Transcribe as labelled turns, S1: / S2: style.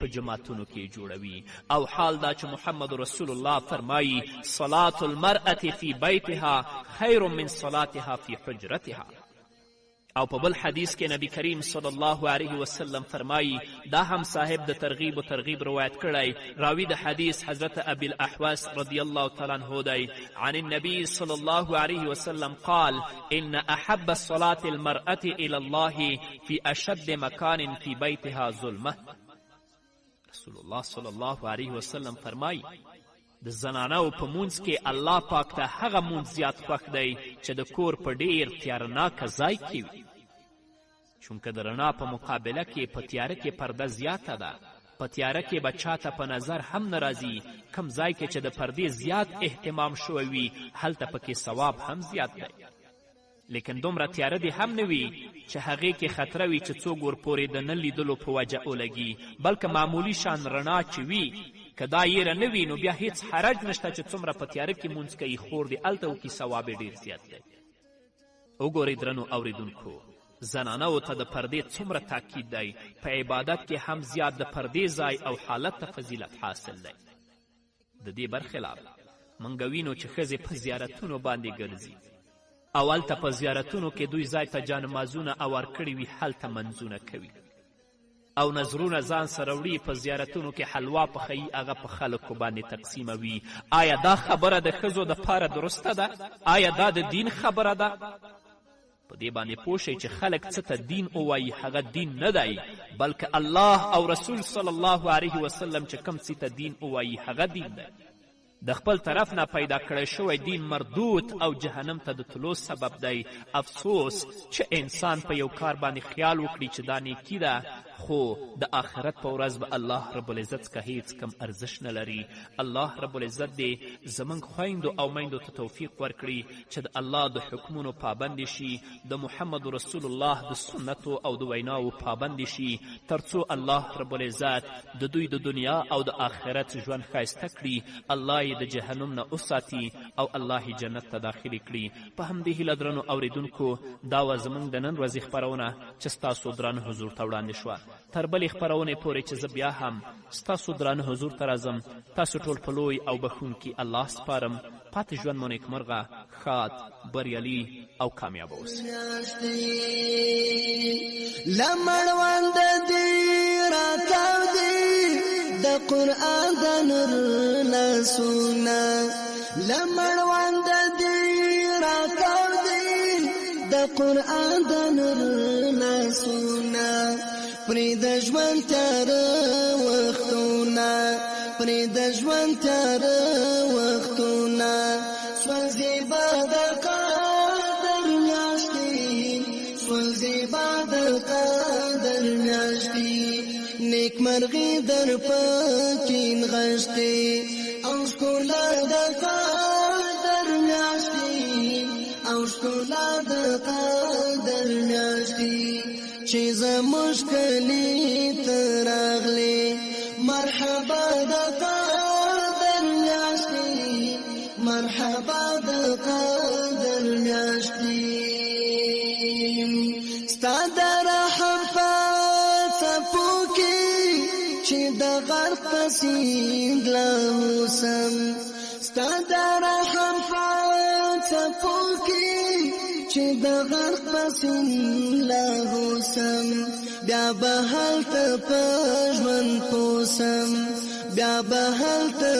S1: په جماعتونو کې جوړوي او حال دا چې محمد رسول الله فرمایي صلاة المرأة فی بیتها خیر من صلاتها فی حجرتها. او په بل حدیث کې نبی کریم صلی الله علیه وسلم فرمایي دا هم صاحب د ترغیب و ترغیب روایت کړی راوی د حدیث حضرت ابی الاحوص رضی الله تعالی عنه دی عن النبی صلی الله علیه وسلم قال ان احب الصلاة المرأة الى الله فی اشد مکان فی بیتها ظلمه. رسول الله صلی الله علیه وسلم فرمایي د زنانو په مونځ کې الله پاک ته هغه مونځ زیات خوښ دی چې د کور په ډیر تیارناکه ځای کې وي، چونکه د رڼا په مقابله کې په تیاره کې پرده زیاته ده. په تیاره کې به چاته په نظر هم نه راځي. کم ځای کې چې د پردې زیات اهتمام شوی وي هلته پکې ثواب هم زیات دی. لیکن دومره تیاره دې هم نه وي چې هغې کې خطره وي چې څوک ورپورې د نه لیدلو په وجه ولګي، بلکې معمولي شان رڼا چې وي که دا یېره نه وي نو بیا هیڅ حرج نشته چې څومره په تیاره کې مونځ کوي خور دې هلته وکړي ثواب یې ډېر زیات دی. وګورئ درنو اوریدونکو، زنانو ته د پردې څومره تاکید دی. په عبادت کې هم زیات د پردې ځای او حالت ته فضیلت حاصل دی. د دې برخلاف موږ وینو چې ښځې په زیارتونو باندې ګرځي او هلته په زیارتونو کې دوی ځای ته جانمازونه اوار کړي وي، هلته منځونه کوي او نظرونه ځان سره وړي، په زیارتونو کې حلوا پخوي، هغه په خلکو باندې تقسیموي. آیا دا خبره د ښځو دپاره درسته ده؟ آیا دا د دین خبره ده؟ په دې باندې پوه شئ چې خلک څه ته دین ووایي هغه دین نه دی، بلکې الله او رسول صلی الله علیه وسلم چې کوم څه ته دین ووایي هغه دین دی. د خپل طرف نه پیدا کړی شوی دین مردود او جهنم ته د تلو سبب دی. افسوس چې انسان په یو کار باندې خیال وکړي چې دا نیکي ده، خو د آخرت په ورځ به الله رب العزت څخه هیڅ کم ارزش نه لري. الله رب العزت دې زموږ خویندو او میندو ته توفیق ورکړي چې د الله د حکمونو پابند شي، د محمد رسول الله د سنتو او د ویناو پابند شي، تر څو الله رب العزت د دوی د دنیا او د آخرت ژوند ښایسته کړي، الله د جهنم نه وساتي او الله جنت ته داخلي کړي. په همدې هیله درنو اوریدونکو، دا وه زموږ د نن ورځې خپرونه چې ستاسو درانه حضور ته وړاندې شوه. تر بلې خپرونې پورې چې زه بیا هم ستاسو درانه حضور ته راځم، تاسو ټول په لوی او بښونکي الله سپارم. پاتې ژوند مو نیکمرغه، ښاد، بریالي او کامیابه اوسئ.
S2: لمړوند دې راتاو دې د قرآن د نور لاسونه، لمړوند دې راتاو دې د قرآن د نور لاسونه، پرې د ژوند تیاره وختونه، پرې د ژوند تیاره وختونه، سوځي به د قدر میاشتې، سوځي به د قدر میاشتې، نیکمرغي در پکې نغښتې او ښکلا د قدر میاشتې، او ښکلا د قدر میاشتې، چې زموږ کلي ته راغلې مرحبا د قدر میاشتې، مرحبا د قدر میاشتې، ستا د رحم په څپو کې چې د غرب په سیند لاوسم، ستا د رحم په څپو کې چې د غرب په سیند لاوسم، بیا به هلته په ژوند پوسم، بیا به هلته